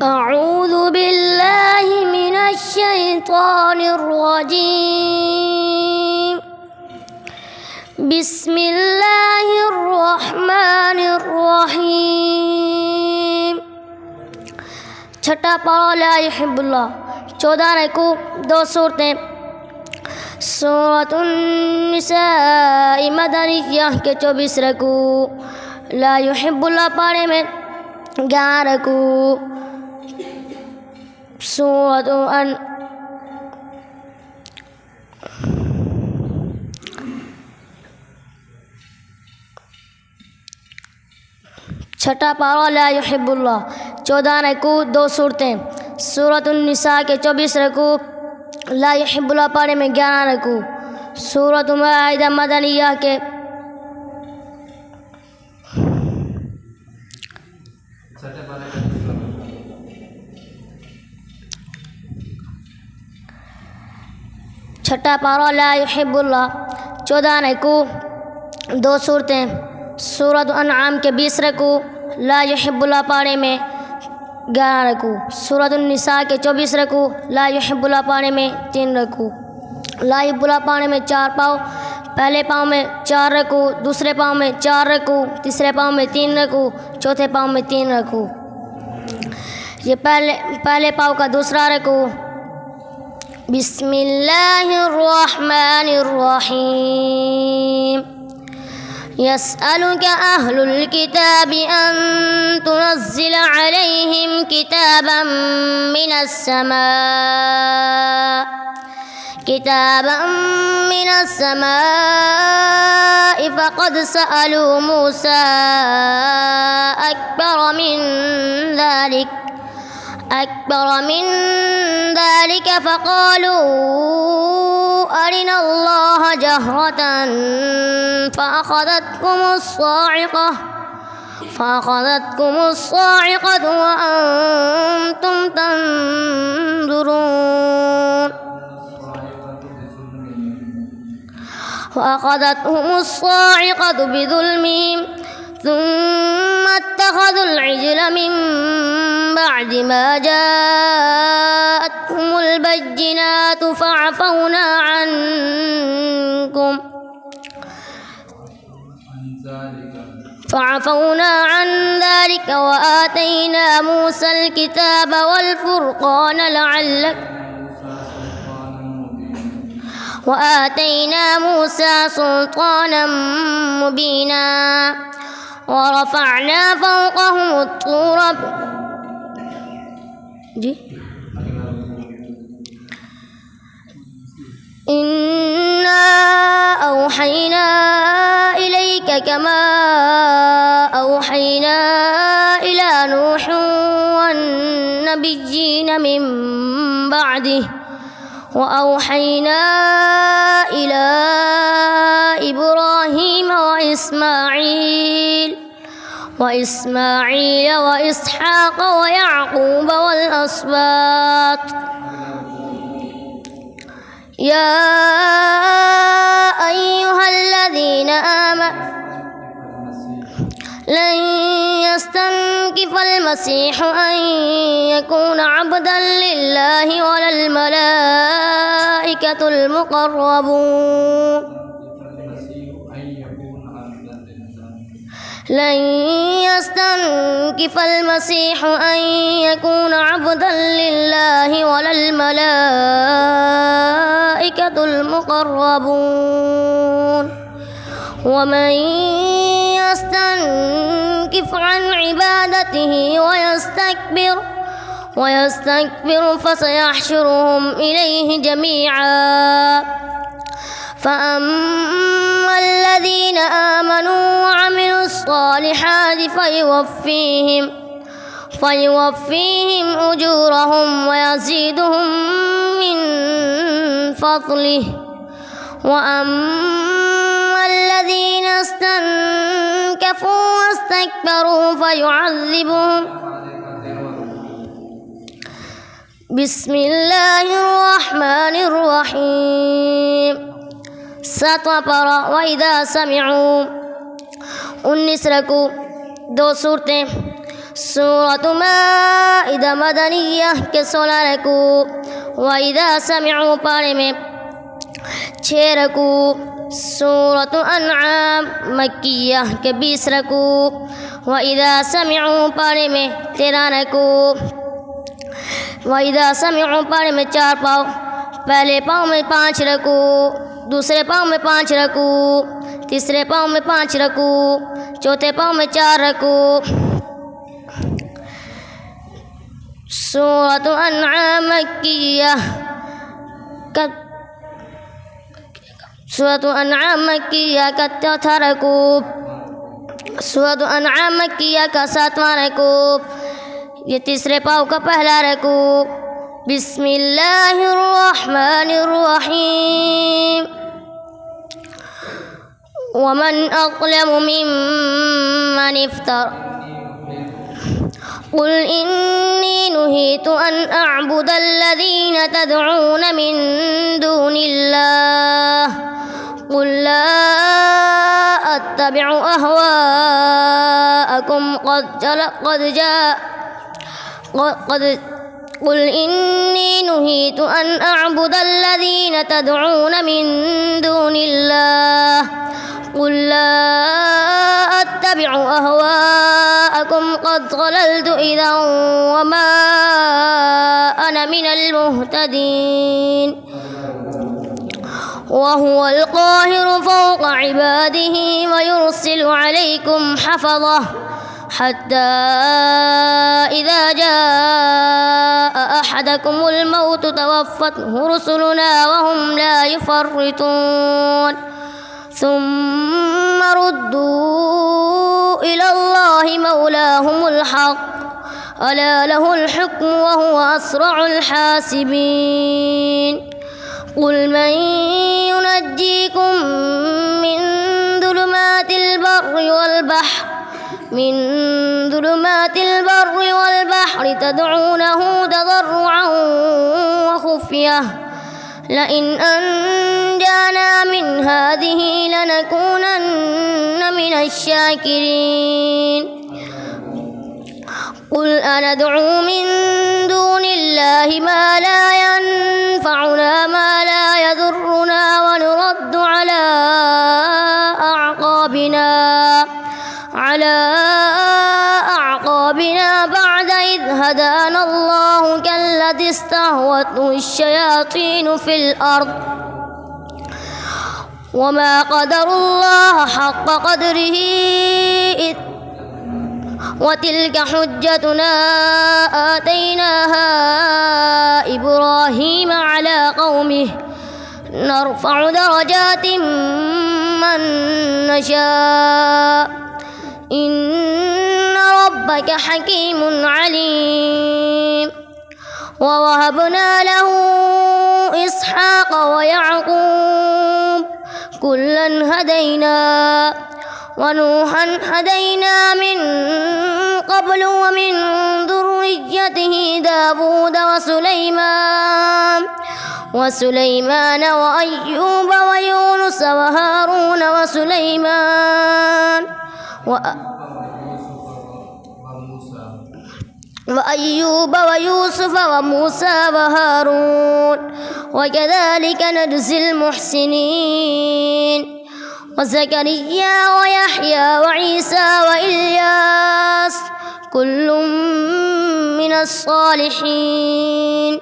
أعوذ بالله من الشيطان الرجيم. بسم الله الرحمن الرحيم. छठा पारा ला युहिब्बुल्लाह। 14 रकू 2 सूरतें। सूरतुन निसा मदनिया के 24 रकू। ला युहिब्बुल्लाह पारे में 11 रकू। सूरतुन छठा पारा ला युहिब्बुल्लाह। 14 रकू 2 सूरतें। सूरतुन निसा के 24 रकू। ला युहिब्बुल्लाह पारे में 11 रकू। सूरत माइदा मदनिया के छठा पारा ला युहिब्बुल्लाह। 14 रकू 2 सूरतें। सूरत अनआम के 20 रकू। ला युहिब्बुल्लाह पारे में 11 रकू। सूरत निसा के 24 रकू। ला युहिब्बुल्लाह पारे में 3 रकू। ला युहिब्बुल्लाह पारे में 4 पाँव। पहले पाँव में 4 रकू, दूसरे पाँव में 4 रकू, तीसरे पाँव में 3 रकू, चौथे पाँव में 3 रकू। ये पहले पाँव का दूसरा रकू। बिस्मिल्लाहिर्रहमानिर्रहीम। यसअलुका अहलुल किताबि अन तुनज़्ज़िल अलैहिम किताबन मिनस समाइ फ़क़द सअलू मूसा अकबर मिन ذلك فقالوا أرنا الله جهرة فأخذتكم الصاعقة وأنتم تنظرون. وأخذتهم الصاعقة بظلمهم ثم اتخذوا العجل من بعد ما جاءتهم البينات فعفونا عن ذلك وآتينا موسى الكتاب والفرقان وآتينا موسى سلطانا مبينا ورفعنا فوقهم الطور إنا أوحينا إليك كما أوحينا إلى نوح والنبيين من بعده وأوحينا إلى إبراهيم وإسماعيل وإسحاق ويعقوب والأسباط. يا أيها الذين آمنوا لن يستنكف المسيح أن يكون عبدا لله ولا الملائكة المقربون. لن يستنكف المسيح أن يكون عبدا لله ولا الملائكة المقربون. ومن يستنكف عن عبادته ويستكبر فسيحشرهم إليه جميعا. فأما الذين آمنوا وعملوا الصالحات فيوفيهم أجورهم ويزيدهم من فضله. وأما الذين استنكفوا واستكبروا فيعذبهم. بسم الله الرحمن الرحيم. 7वां पारा वइदा समिऊ 19 रकू 2 सूरतें। सूरत माइदा मदनिया के 16 रकू। वइदा समिअू पारे में 6 रकू। सूरत अनआम मक्किया के 20 रकू। वइदा समिअू पारे में 13 रकू। वइदा समिअू पारे में 4 पाँव, पहले पाँव में 5 रकू, दूसरे पाँव में 5 रकू, तीसरे पाँव में 5 रकू, चौथे पाँव में 4 रकू। सूरत अनआम मक्किया का सूरत अनआम मक्किया का 4था रकू। सूरत अनआम मक्किया का 7वां रकू। ये तीसरे पाँव का पहला रकू। बिस्मिल्लाहिर्रहमानिर्रहीम। वमन अज़लमु मिम्मन इफ्तरा कुल इन्नी नुहीतु अन अअबुदल्लज़ीन तदऊन मिन दूनिल्लाह कुल ला अत्तबिउ अहवाअकुम कुल इन्नी नुहीतु अन अअबुदल्लज़ीन तदऊन मिन दूनिल्लाह कुल ला अत्तबिउ अहवाअकुम क़द ज़लल्तु इज़न वमा अना मिनल मुहतदीन। वहुवल क़ाहिरु फ़ौक़ इबादिही वयुरसिलु अलैकुम हफ़ज़ह हत्ता इज़ा जाअ अहदकुमुल मौतु तवफ़्फ़तहु रुसुलुना वहुम ला युफ़र्रितून सुम्मा रुद्दू इलल्लाहि मौलाहुमुल हक़् अला लहुल हुक्मु वहुव अस्रउल हासिबीन। कुल मन युनज्जीकुम मिन ज़ुलुमातिल बर्रि वल बहरि तदऊनहु तज़र्रुअन व खुफ़्यह लइन अंजाना मिन हाज़िही लनकूनन्न मिनश शाकिरीन। कुल अनदउ मिन दूनिल्लाहि मा ला यनफ़उना मा ला यदुर्रुना व नुरद्दु अला अअक़ाबिना बअद इज़ हदाना अल्लाहु कल्लज़ी इस्तहवतहु अश्शयातीनु फिल अर्द वमा क़दरुल्लाह हक़्क़ क़द्रिही वतिल्क हुज्जतुना आतैनाहा इब्राहीम अला क़ौमिही नरफ़उ दरजातिम मन नशा इन्न रब्बक हकीमुन अलीम। ववहबना लहू इसहाक़ व याक़ूब कुल्लन हदैना वनूहन हदैना मिन क़ब्लु व मिन ذुर्रिय्यतिही दाऊद व सुलैमान व अय्यूब व यूनुस व हारून व सुलैमान व अय्यूब व यूसुफ व मूसा व हारून व कज़ालिक नजज़िल मुहसिनीन। व ज़करिया व यहया व ईसा व इल्यास कुल्लुम मिनस सालिहीन।